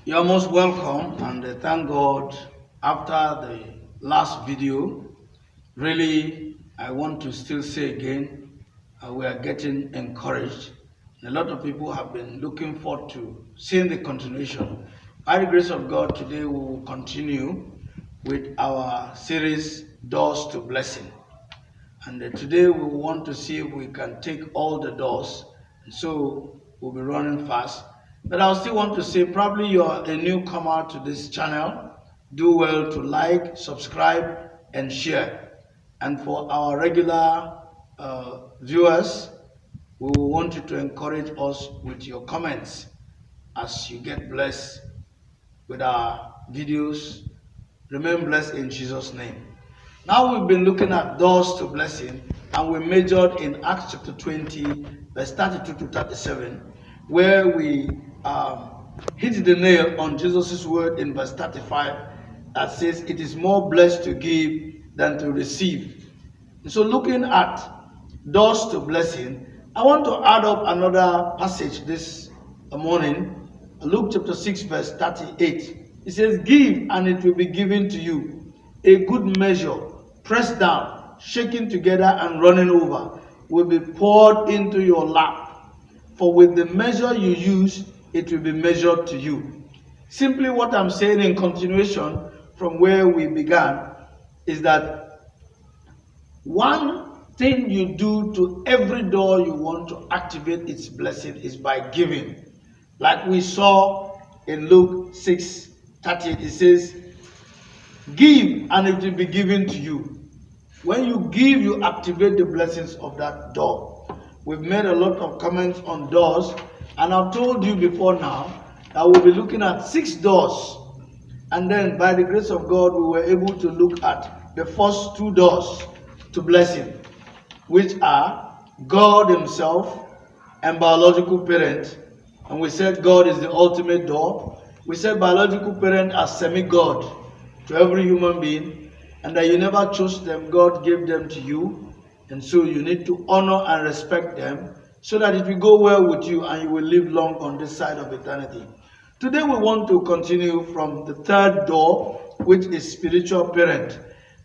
You're most welcome, and thank God. After the last video, really, I want to still say again, we are getting encouraged. A lot of people have been looking forward to seeing the continuation. By the grace of God, today we will continue with our series, Doors to Blessing. And today we want to see if we can take all the doors. So we'll be running fast. But I still want to say, probably you're a newcomer to this channel. Do well to like, subscribe, and share. And for our regular viewers, we want you to encourage us with your comments as you get blessed with our videos. Remain blessed in Jesus' name. Now we've been looking at doors to blessing, and we majored in Acts chapter 20, verse 32 to 37, where we hit the nail on Jesus' word in verse 35 that says, "It is more blessed to give than to receive." So looking at doors to blessing, I want to add up another passage this morning, Luke chapter 6, verse 38. It says, "Give, and it will be given to you, a good measure, pressed down, shaken together, and running over, will be poured into your lap. For with the measure you use, it will be measured to you." Simply what I'm saying in continuation from where we began is that one thing you do to every door you want to activate its blessing is by giving. Like we saw in Luke 6:38, it says, "Give, and it will be given to you." When you give, you activate the blessings of that door. We've made a lot of comments on doors, and I've told you before now that we'll be looking at 6 doors. And then by the grace of God, we were able to look at the first 2 doors to blessing, which are God Himself and biological parent. And we said God is the ultimate door. We said biological parent as semi-God to every human being, and that you never chose them, God gave them to you, and so you need to honor and respect them so that it will go well with you and you will live long on this side of eternity. Today we want to continue from the 3rd door, which is spiritual parent.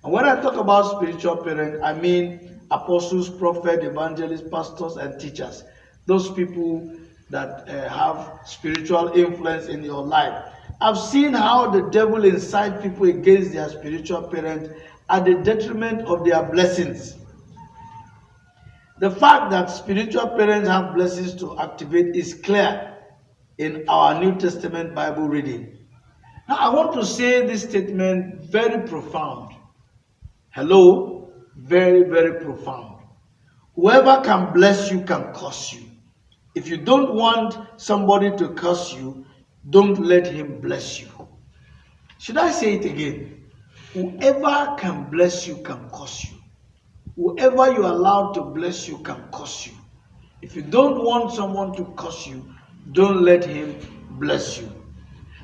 And when I talk about spiritual parent, I mean apostles, prophets, evangelists, pastors, and teachers. Those people that have spiritual influence in your life. I've seen how the devil incites people against their spiritual parents at the detriment of their blessings. The fact that spiritual parents have blessings to activate is clear in our New Testament Bible reading. Now, I want to say this statement very profound. Hello? Very, very profound. Whoever can bless you can curse you. If you don't want somebody to curse you, don't let him bless you. Should I say it again? Whoever can bless you can curse you. Whoever you allow to bless you can curse you. If you don't want someone to curse you, don't let him bless you.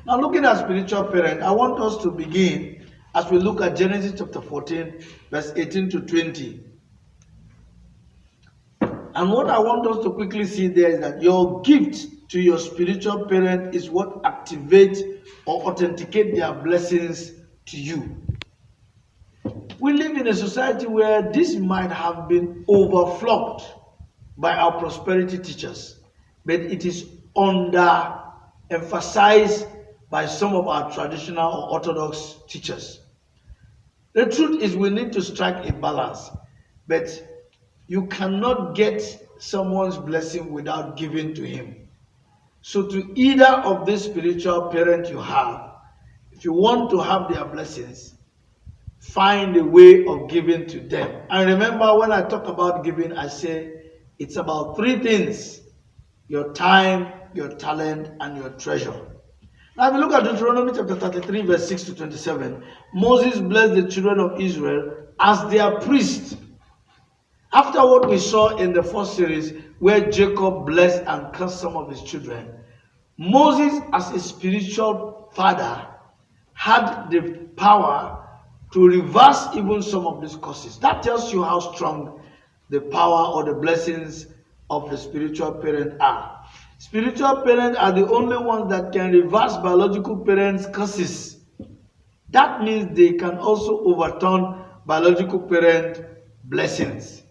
Now, looking at spiritual parent, I want us to begin as we look at Genesis chapter 14, verse 18 to 20. And what I want us to quickly see there is that your gift to your spiritual parent is what activates or authenticates their blessings to you. We live in a society where this might have been overflogged by our prosperity teachers, but it is under-emphasized by some of our traditional or orthodox teachers. The truth is we need to strike a balance, but you cannot get someone's blessing without giving to him. So to either of these spiritual parents you have, if you want to have their blessings, find a way of giving to them. And remember, when I talk about giving, I say it's about 3 things: your time, your talent, and your treasure. Now, if you look at Deuteronomy chapter 33, verse 6 to 27, Moses blessed the children of Israel as their priest. After what we saw in the first series, where Jacob blessed and cursed some of his children, Moses, as a spiritual father, had the power to reverse even some of these curses. That tells you how strong the power or the blessings of the spiritual parent are. Spiritual parents are the only ones that can reverse biological parents' curses. That means they can also overturn biological parent blessings.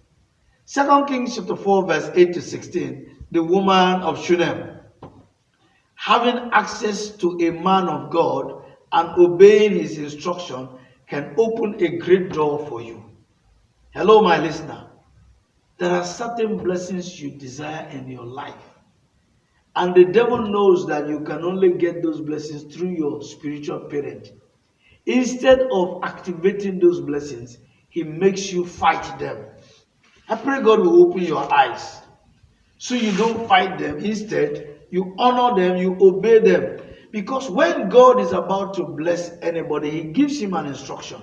2 Kings chapter 4 verse 8 to 16, the woman of Shunem. Having access to a man of God and obeying his instruction can open a great door for you. Hello, my listener. There are certain blessings you desire in your life. And the devil knows that you can only get those blessings through your spiritual parent. Instead of activating those blessings, he makes you fight them. I pray God will open your eyes so you don't fight them. Instead, you honor them, you obey them. Because when God is about to bless anybody, he gives him an instruction.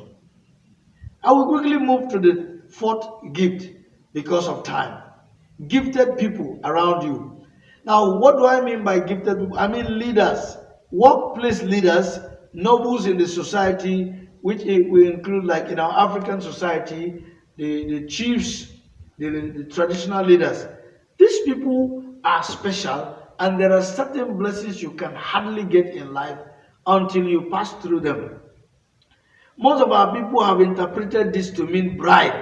I will quickly move to the fourth gift because of time. Gifted people around you. Now, what do I mean by gifted people? I mean leaders, workplace leaders, nobles in the society, which we include, like in our African society, the chiefs, the traditional leaders. These people are special, and there are certain blessings you can hardly get in life until you pass through them. Most of our people have interpreted this to mean bribe,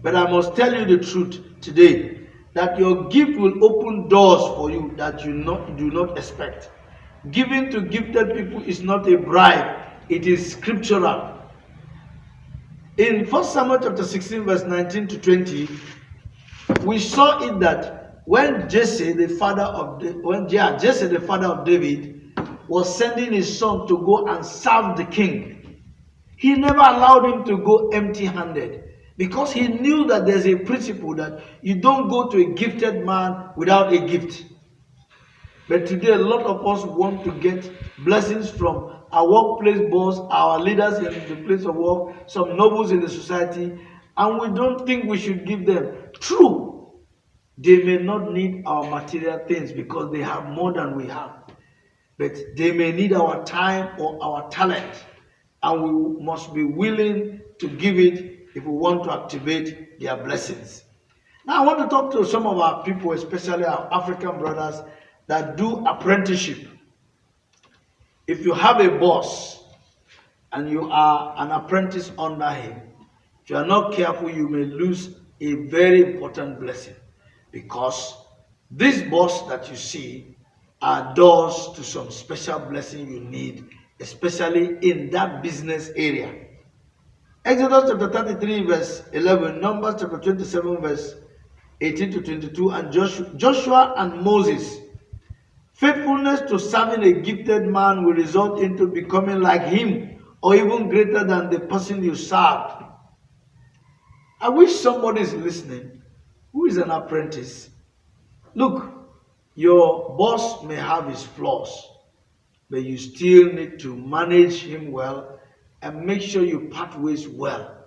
but I must tell you the truth today, that your gift will open doors for you that you do not expect. Giving to gifted people is not a bribe, it is scriptural. In 1 Samuel chapter 16 verse 19 to 20, we saw it that when Jesse, the father of David, was sending his son to go and serve the king, he never allowed him to go empty-handed, because he knew that there's a principle that you don't go to a gifted man without a gift. But today, a lot of us want to get blessings from our workplace boss, our leaders in the place of work, some nobles in the society, and we don't think we should give them. True, they may not need our material things because they have more than we have. But they may need our time or our talent, and we must be willing to give it if we want to activate their blessings. Now I want to talk to some of our people, especially our African brothers that do apprenticeship. If you have a boss and you are an apprentice under him, if you are not careful, you may lose a very important blessing, because this boss that you see are doors to some special blessing you need, especially in that business area. Exodus chapter 33 verse 11, Numbers chapter 27 verse 18 to 22, and Joshua and Moses. Faithfulness to serving a gifted man will result into becoming like him or even greater than the person you served. I wish somebody is listening who is an apprentice. Look, your boss may have his flaws, but you still need to manage him well and make sure you part ways well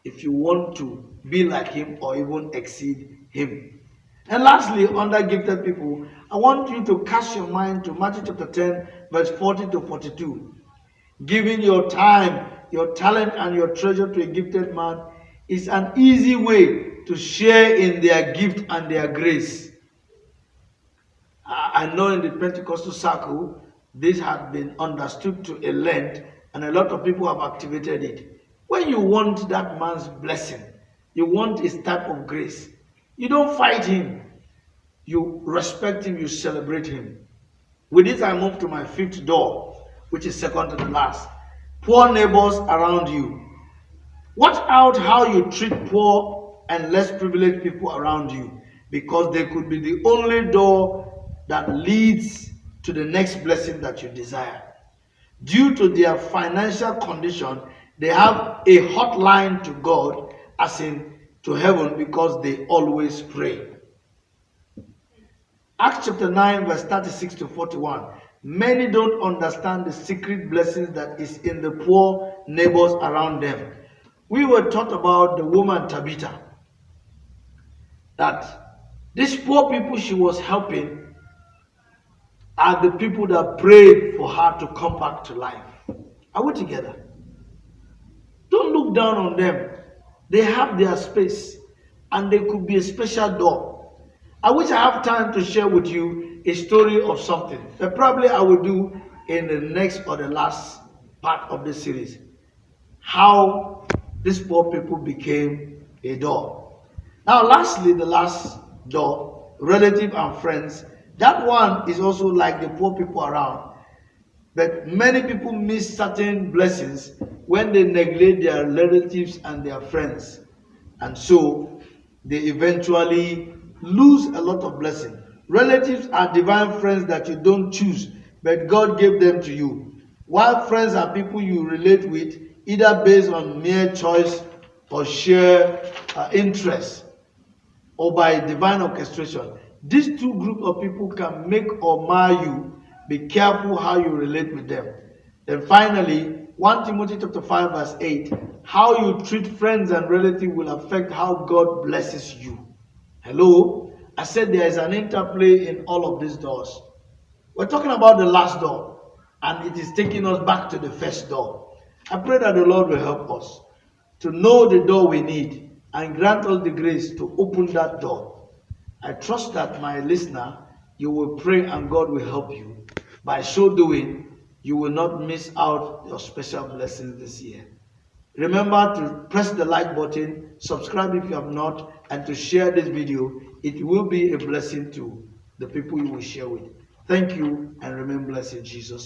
if you want to be like him or even exceed him. And lastly, under gifted people, I want you to cast your mind to Matthew chapter 10, verse 40 to 42. Giving your time, your talent, and your treasure to a gifted man is an easy way to share in their gift and their grace. I know in the Pentecostal circle, this had been understood to a length, and a lot of people have activated it. When you want that man's blessing, you want his type of grace, you don't fight him. You respect him, you celebrate him. With this, I move to my fifth door, which is second to the last. Poor neighbors around you. Watch out how you treat poor and less privileged people around you, because they could be the only door that leads to the next blessing that you desire. Due to their financial condition, they have a hotline to God, as in to heaven, because they always pray. Acts chapter 9 verse 36 to 41. Many don't understand the secret blessings that is in the poor neighbors around them. We were taught about the woman Tabitha, that these poor people she was helping are the people that prayed for her to come back to life. Are we together? Don't look down on them. They have their space, and they could be a special door. I wish I have time to share with you a story of something. But probably I will do in the next or the last part of this series how these poor people became a door. Now, lastly, the last door, relative and friends. That one is also like the poor people around. But many people miss certain blessings when they neglect their relatives and their friends. And so they eventually lose a lot of blessing. Relatives are divine friends that you don't choose, but God gave them to you. While friends are people you relate with, either based on mere choice or sheer interest, or by divine orchestration. These two groups of people can make or mar you. Be careful how you relate with them. Then finally, 1 Timothy chapter 5 verse 8, how you treat friends and relatives will affect how God blesses you. Hello? I said there is an interplay in all of these doors. We're talking about the last door, and it is taking us back to the first door. I pray that the Lord will help us to know the door we need and grant us the grace to open that door. I trust that, my listener, you will pray and God will help you. By so doing, you will not miss out your special blessings this year. Remember to press the like button, subscribe if you have not, and to share this video. It will be a blessing to the people you will share with. Thank you, and remain blessed in Jesus' name.